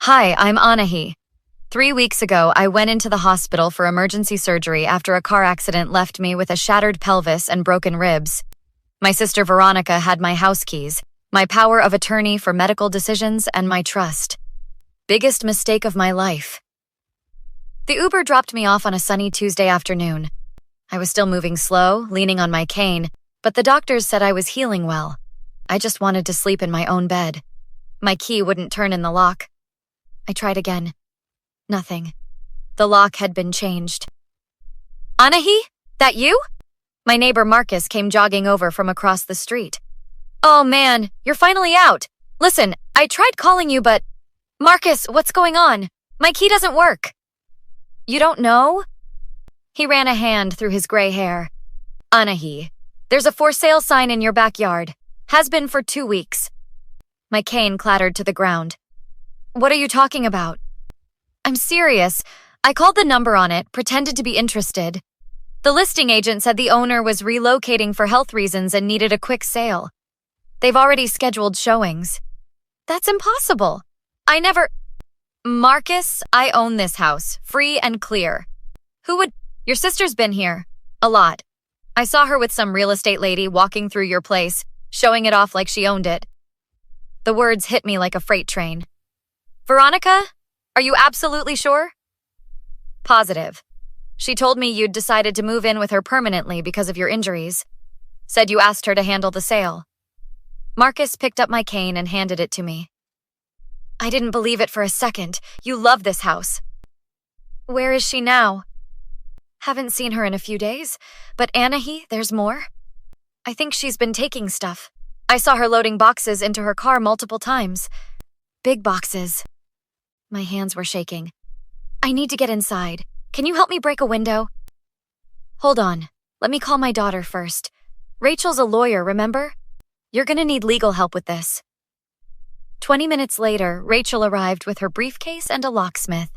Hi, I'm Anahi. 3 weeks ago, I went into the hospital for emergency surgery after a car accident left me with a shattered pelvis and broken ribs. My sister Veronica had my house keys, my power of attorney for medical decisions, and my trust. Biggest mistake of my life. The Uber dropped me off on a sunny Tuesday afternoon. I was still moving slow, leaning on my cane, but the doctors said I was healing well. I just wanted to sleep in my own bed. My key wouldn't turn in the lock. I tried again. Nothing. The lock had been changed. Anahi? That you? My neighbor Marcus came jogging over from across the street. Oh man, you're finally out. Listen, I tried calling you, but... Marcus, what's going on? My key doesn't work. You don't know? He ran a hand through his gray hair. Anahi, there's a for sale sign in your backyard. Has been for 2 weeks. My cane clattered to the ground. What are you talking about? I'm serious. I called the number on it, pretended to be interested. The listing agent said the owner was relocating for health reasons and needed a quick sale. They've already scheduled showings. That's impossible. Marcus, I own this house, free and clear. Who would... Your sister's been here. A lot. I saw her with some real estate lady walking through your place, showing it off like she owned it. The words hit me like a freight train. Veronica, are you absolutely sure? Positive. She told me you'd decided to move in with her permanently because of your injuries. Said you asked her to handle the sale. Marcus picked up my cane and handed it to me. I didn't believe it for a second. You love this house. Where is she now? Haven't seen her in a few days, but Anahi, there's more. I think she's been taking stuff. I saw her loading boxes into her car multiple times. Big boxes. My hands were shaking. I need to get inside. Can you help me break a window? Hold on. Let me call my daughter first. Rachel's a lawyer, remember? You're gonna need legal help with this. 20 minutes later, Rachel arrived with her briefcase and a locksmith.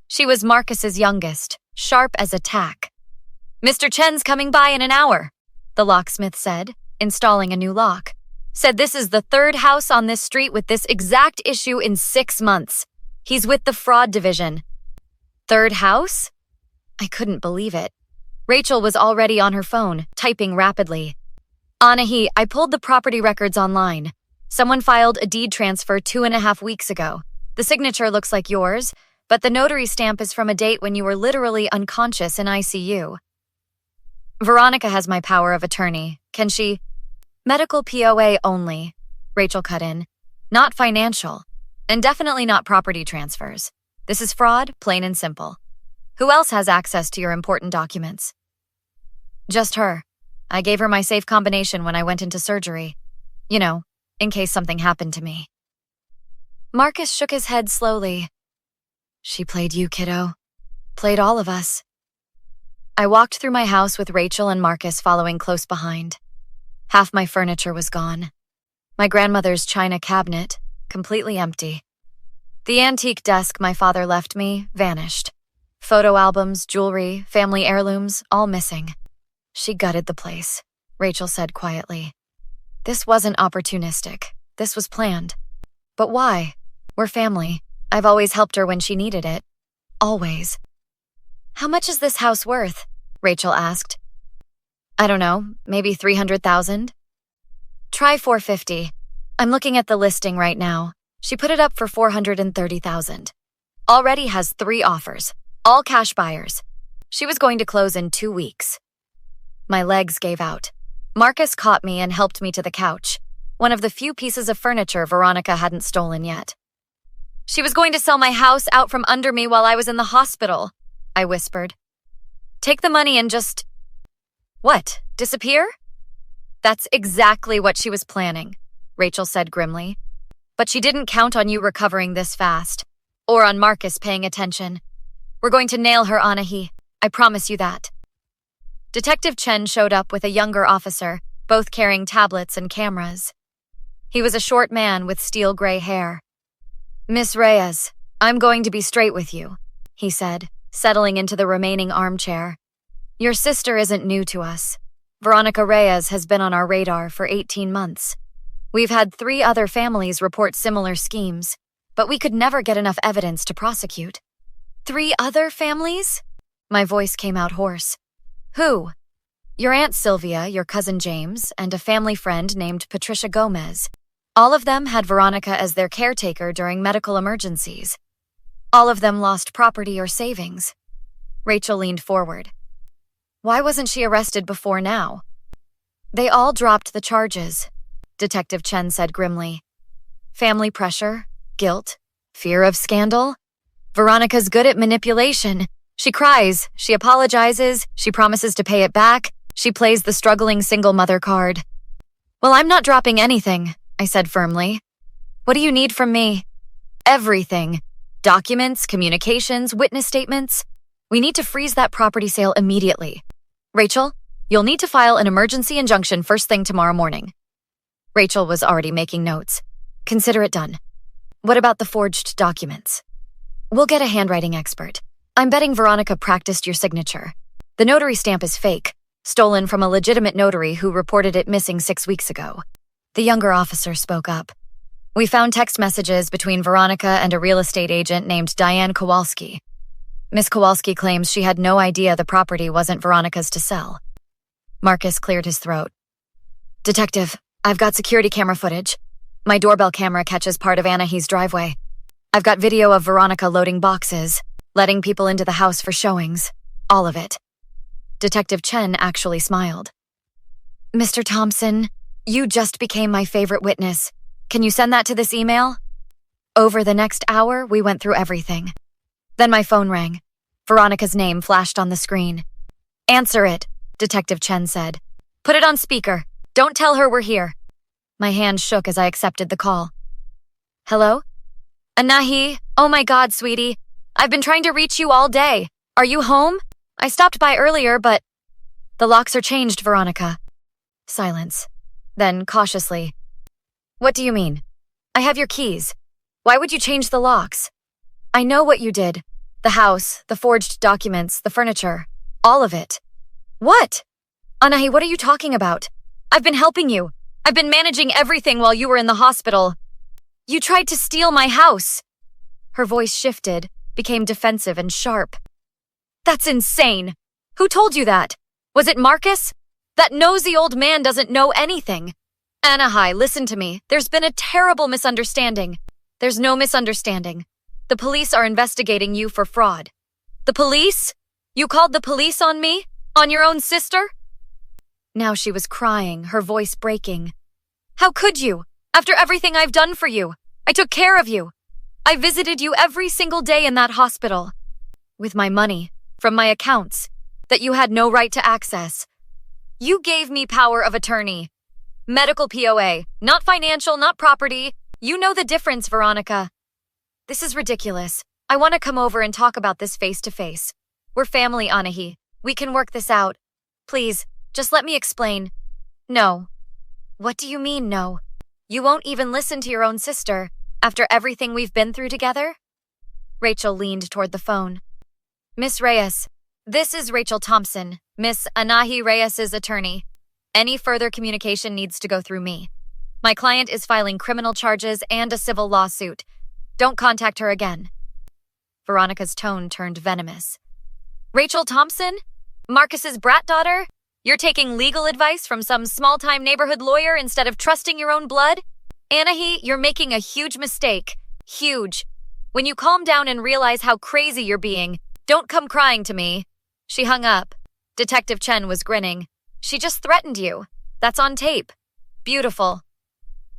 She was Marcus's youngest, sharp as a tack. Mr. Chen's coming by in an hour, the locksmith said, installing a new lock. Said this is the third house on this street with this exact issue in 6 months. He's with the fraud division. Third house? I couldn't believe it. Rachel was already on her phone, typing rapidly. Anahi, I pulled the property records online. Someone filed a deed transfer 2.5 weeks ago. The signature looks like yours, but the notary stamp is from a date when you were literally unconscious in ICU. Veronica has my power of attorney. Can she... Medical POA only, Rachel cut in. Not financial. And definitely not property transfers. This is fraud, plain and simple. Who else has access to your important documents? Just her. I gave her my safe combination when I went into surgery. You know, in case something happened to me. Marcus shook his head slowly. She played you, kiddo. Played all of us. I walked through my house with Rachel and Marcus following close behind. Half my furniture was gone. My grandmother's china cabinet, completely empty. The antique desk my father left me vanished. Photo albums, jewelry, family heirlooms, all missing. She gutted the place, Rachel said quietly. This wasn't opportunistic. This was planned. But why? We're family. I've always helped her when she needed it. Always. How much is this house worth? Rachel asked. I don't know, maybe 300,000? Try 450. I'm looking at the listing right now. She put it up for 430,000. Already has 3 offers, all cash buyers. She was going to close in 2 weeks. My legs gave out. Marcus caught me and helped me to the couch, one of the few pieces of furniture Veronica hadn't stolen yet. She was going to sell my house out from under me while I was in the hospital, I whispered. Take the money and just... What, disappear? That's exactly what she was planning, Rachel said grimly. But she didn't count on you recovering this fast, or on Marcus paying attention. We're going to nail her, Anahi. I promise you that. Detective Chen showed up with a younger officer, both carrying tablets and cameras. He was a short man with steel gray hair. Miss Reyes, I'm going to be straight with you, he said, settling into the remaining armchair. Your sister isn't new to us. Veronica Reyes has been on our radar for 18 months. We've had 3 other families report similar schemes, but we could never get enough evidence to prosecute. 3 other families? My voice came out hoarse. Who? Your Aunt Sylvia, your cousin James, and a family friend named Patricia Gomez. All of them had Veronica as their caretaker during medical emergencies. All of them lost property or savings. Rachel leaned forward. Why wasn't she arrested before now? They all dropped the charges, Detective Chen said grimly. Family pressure, guilt, fear of scandal. Veronica's good at manipulation. She cries, she apologizes, she promises to pay it back, she plays the struggling single mother card. Well, I'm not dropping anything, I said firmly. What do you need from me? Everything. Documents, communications, witness statements. We need to freeze that property sale immediately. Rachel, you'll need to file an emergency injunction first thing tomorrow morning. Rachel was already making notes. Consider it done. What about the forged documents? We'll get a handwriting expert. I'm betting Veronica practiced your signature. The notary stamp is fake, stolen from a legitimate notary who reported it missing 6 weeks ago. The younger officer spoke up. We found text messages between Veronica and a real estate agent named Diane Kowalski. Miss Kowalski claims she had no idea the property wasn't Veronica's to sell. Marcus cleared his throat. Detective, I've got security camera footage. My doorbell camera catches part of Anahi's driveway. I've got video of Veronica loading boxes, letting people into the house for showings. All of it. Detective Chen actually smiled. Mr. Thompson, you just became my favorite witness. Can you send that to this email? Over the next hour, we went through everything. Then my phone rang. Veronica's name flashed on the screen. Answer it, Detective Chen said. Put it on speaker. Don't tell her we're here. My hand shook as I accepted the call. Hello? Anahi, oh my God, sweetie. I've been trying to reach you all day. Are you home? I stopped by earlier, but... The locks are changed, Veronica. Silence. Then, cautiously. What do you mean? I have your keys. Why would you change the locks? I know what you did. The house, the forged documents, the furniture. All of it. What? Anahi, what are you talking about? I've been helping you. I've been managing everything while you were in the hospital. You tried to steal my house. Her voice shifted, became defensive and sharp. That's insane. Who told you that? Was it Marcus? That nosy old man doesn't know anything. Anahi, listen to me. There's been a terrible misunderstanding. There's no misunderstanding. The police are investigating you for fraud. The police? You called the police on me? On your own sister? Now she was crying, her voice breaking. How could you? After everything I've done for you, I took care of you. I visited you every single day in that hospital. With my money, from my accounts, that you had no right to access. You gave me power of attorney. Medical POA, not financial, not property. You know the difference, Veronica. This is ridiculous. I want to come over and talk about this face to face. We're family, Anahi. We can work this out. Please, just let me explain. No. What do you mean, no? You won't even listen to your own sister after everything we've been through together? Rachel leaned toward the phone. Miss Reyes, this is Rachel Thompson, Miss Anahi Reyes's attorney. Any further communication needs to go through me. My client is filing criminal charges and a civil lawsuit. Don't contact her again. Veronica's tone turned venomous. Rachel Thompson? Marcus's brat daughter? You're taking legal advice from some small-time neighborhood lawyer instead of trusting your own blood? Anahi, you're making a huge mistake. Huge. When you calm down and realize how crazy you're being, don't come crying to me. She hung up. Detective Chen was grinning. She just threatened you. That's on tape. Beautiful.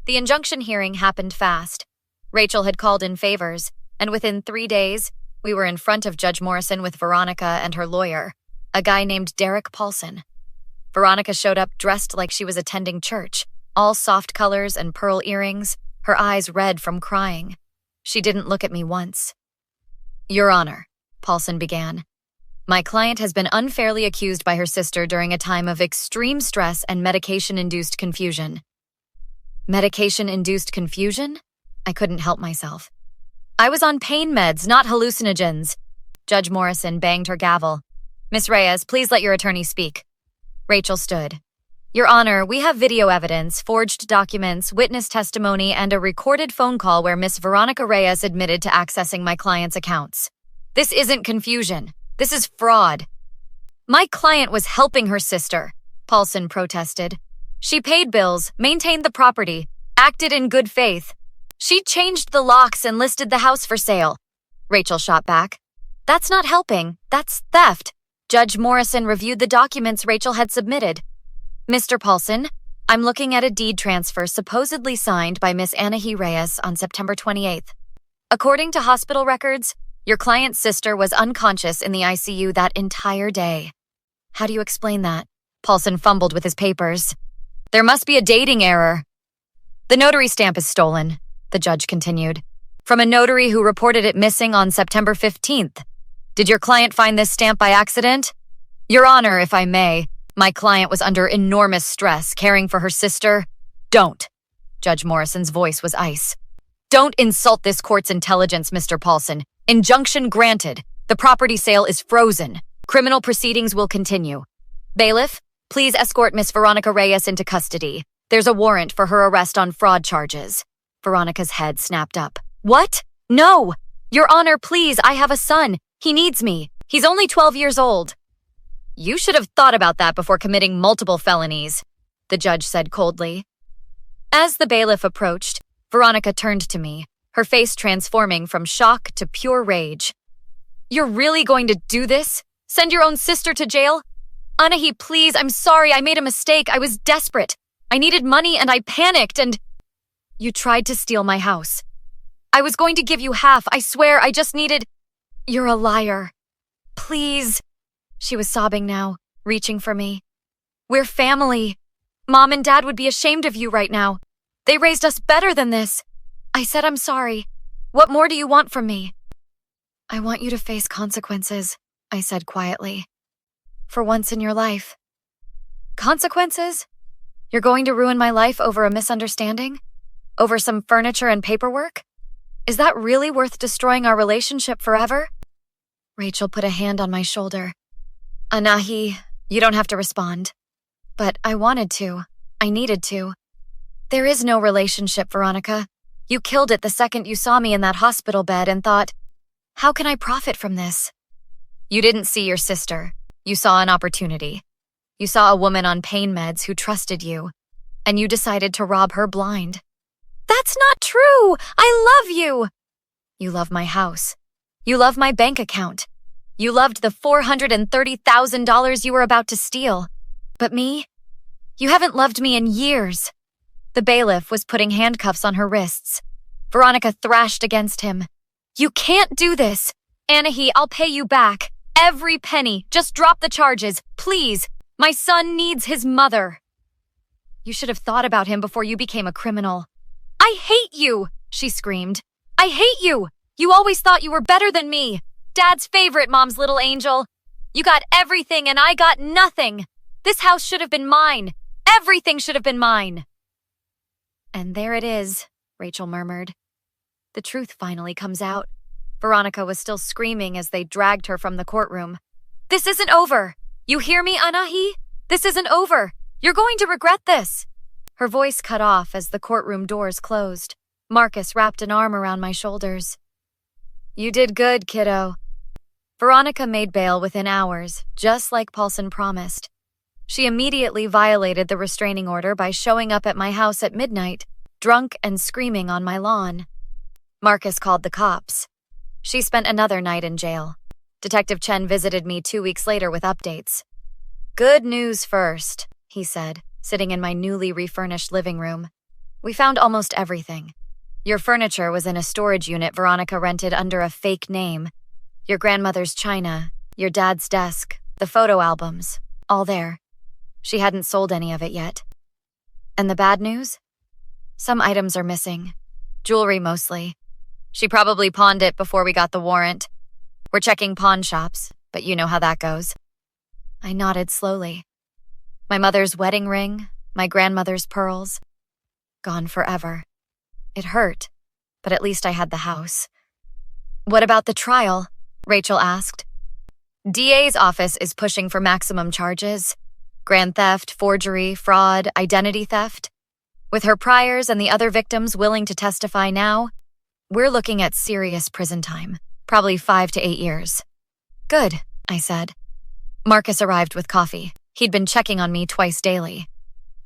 The injunction hearing happened fast. Rachel had called in favors, and within 3 days, we were in front of Judge Morrison with Veronica and her lawyer, a guy named Derek Paulson. Veronica showed up dressed like she was attending church, all soft colors and pearl earrings, her eyes red from crying. She didn't look at me once. Your Honor, Paulson began. My client has been unfairly accused by her sister during a time of extreme stress and medication-induced confusion. Medication-induced confusion? I couldn't help myself. I was on pain meds, not hallucinogens. Judge Morrison banged her gavel. Miss Reyes, please let your attorney speak. Rachel stood. Your Honor, we have video evidence, forged documents, witness testimony, and a recorded phone call where Miss Veronica Reyes admitted to accessing my client's accounts. This isn't confusion. This is fraud. My client was helping her sister, Paulson protested. She paid bills, maintained the property, acted in good faith. She changed the locks and listed the house for sale. Rachel shot back. That's not helping. That's theft. Judge Morrison reviewed the documents Rachel had submitted. Mr. Paulson, I'm looking at a deed transfer supposedly signed by Miss Anahi Reyes on September 28th. According to hospital records, your client's sister was unconscious in the ICU that entire day. How do you explain that? Paulson fumbled with his papers. There must be a dating error. The notary stamp is stolen, the judge continued, from a notary who reported it missing on September 15th. Did your client find this stamp by accident? Your Honor, if I may, my client was under enormous stress caring for her sister. Don't. Judge Morrison's voice was ice. Don't insult this court's intelligence, Mr. Paulson. Injunction granted. The property sale is frozen. Criminal proceedings will continue. Bailiff, please escort Miss Veronica Reyes into custody. There's a warrant for her arrest on fraud charges. Veronica's head snapped up. What? No! Your Honor, please, I have a son. He needs me. He's only 12 years old. You should have thought about that before committing multiple felonies, the judge said coldly. As the bailiff approached, Veronica turned to me, her face transforming from shock to pure rage. You're really going to do this? Send your own sister to jail? Anahi, please, I'm sorry, I made a mistake. I was desperate. I needed money and I panicked and… You tried to steal my house. I was going to give you half. I swear, I just needed… You're a liar. Please. She was sobbing now, reaching for me. We're family. Mom and Dad would be ashamed of you right now. They raised us better than this. I said I'm sorry. What more do you want from me? I want you to face consequences, I said quietly. For once in your life. Consequences? You're going to ruin my life over a misunderstanding? Over some furniture and paperwork? Is that really worth destroying our relationship forever? Rachel put a hand on my shoulder. Anahi, you don't have to respond. But I wanted to. I needed to. There is no relationship, Veronica. You killed it the second you saw me in that hospital bed and thought, how can I profit from this? You didn't see your sister. You saw an opportunity. You saw a woman on pain meds who trusted you, and you decided to rob her blind. That's not true! I love you! You love my house. You love my bank account. You loved the $430,000 you were about to steal. But me? You haven't loved me in years. The bailiff was putting handcuffs on her wrists. Veronica thrashed against him. You can't do this. Anahi, I'll pay you back. Every penny. Just drop the charges, please. My son needs his mother. You should have thought about him before you became a criminal. I hate you, she screamed. I hate you. You always thought you were better than me. Dad's favorite, Mom's little angel. You got everything and I got nothing. This house should have been mine. Everything should have been mine. And there it is, Rachel murmured. The truth finally comes out. Veronica was still screaming as they dragged her from the courtroom. This isn't over. You hear me, Anahi? This isn't over. You're going to regret this. Her voice cut off as the courtroom doors closed. Marcus wrapped an arm around my shoulders. You did good, kiddo. Veronica made bail within hours, just like Paulson promised. She immediately violated the restraining order by showing up at my house at midnight, drunk and screaming on my lawn. Marcus called the cops. She spent another night in jail. Detective Chen visited me 2 weeks later with updates. Good news first, he said, sitting in my newly refurnished living room. We found almost everything. Your furniture was in a storage unit Veronica rented under a fake name. Your grandmother's china, your dad's desk, the photo albums, all there. She hadn't sold any of it yet. And the bad news? Some items are missing. Jewelry mostly. She probably pawned it before we got the warrant. We're checking pawn shops, but you know how that goes. I nodded slowly. My mother's wedding ring, my grandmother's pearls. Gone forever. It hurt, but at least I had the house. What about the trial? Rachel asked. DA's office is pushing for maximum charges. Grand theft, forgery, fraud, identity theft. With her priors and the other victims willing to testify now, we're looking at serious prison time, probably 5 to 8 years. Good, I said. Marcus arrived with coffee. He'd been checking on me twice daily.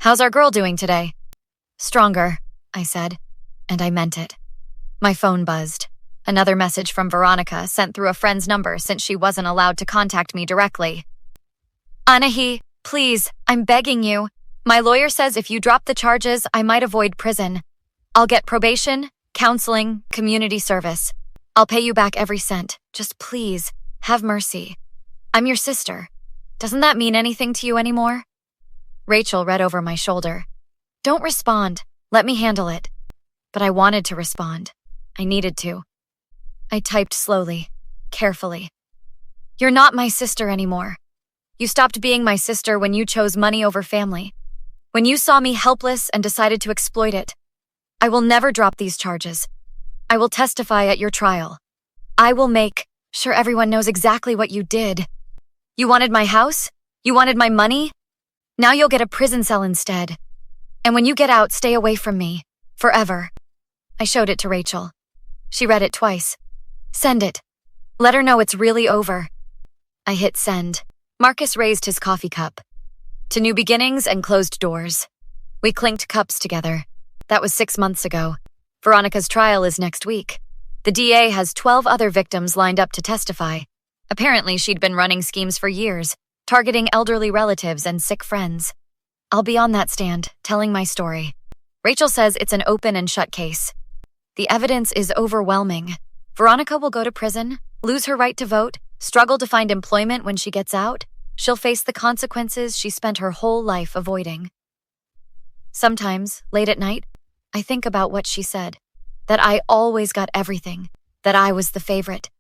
How's our girl doing today? Stronger, I said, and I meant it. My phone buzzed. Another message from Veronica sent through a friend's number since she wasn't allowed to contact me directly. Anahi, please, I'm begging you. My lawyer says if you drop the charges, I might avoid prison. I'll get probation, counseling, community service. I'll pay you back every cent. Just please, have mercy. I'm your sister. Doesn't that mean anything to you anymore? Rachel read over my shoulder. Don't respond. Let me handle it. But I wanted to respond. I needed to. I typed slowly, carefully. You're not my sister anymore. You stopped being my sister when you chose money over family. When you saw me helpless and decided to exploit it. I will never drop these charges. I will testify at your trial. I will make sure everyone knows exactly what you did. You wanted my house? You wanted my money? Now you'll get a prison cell instead. And when you get out, stay away from me. Forever. I showed it to Rachel. She read it twice. Send it. Let her know it's really over. I hit send. Marcus raised his coffee cup. To new beginnings and closed doors. We clinked cups together. That was 6 months ago. Veronica's trial is next week. The DA has 12 other victims lined up to testify. Apparently, she'd been running schemes for years, targeting elderly relatives and sick friends. I'll be on that stand, telling my story. Rachel says it's an open and shut case. The evidence is overwhelming. Veronica will go to prison, lose her right to vote, struggle to find employment when she gets out. She'll face the consequences she spent her whole life avoiding. Sometimes, late at night, I think about what she said. That I always got everything. That I was the favorite.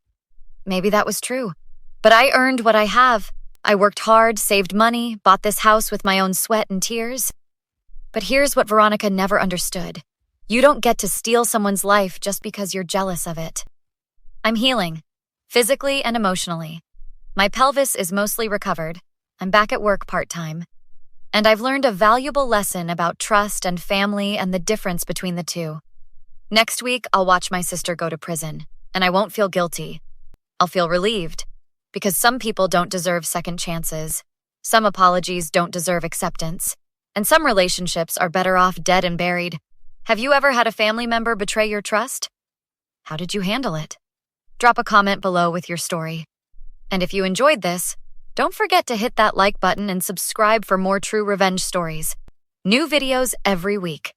Maybe that was true. But I earned what I have. I worked hard, saved money, bought this house with my own sweat and tears. But here's what Veronica never understood. You don't get to steal someone's life just because you're jealous of it. I'm healing, physically and emotionally. My pelvis is mostly recovered. I'm back at work part-time. And I've learned a valuable lesson about trust and family and the difference between the two. Next week, I'll watch my sister go to prison, and I won't feel guilty. I'll feel relieved, because some people don't deserve second chances. Some apologies don't deserve acceptance. And some relationships are better off dead and buried. Have you ever had a family member betray your trust? How did you handle it? Drop a comment below with your story. And if you enjoyed this, don't forget to hit that like button and subscribe for more true revenge stories. New videos every week.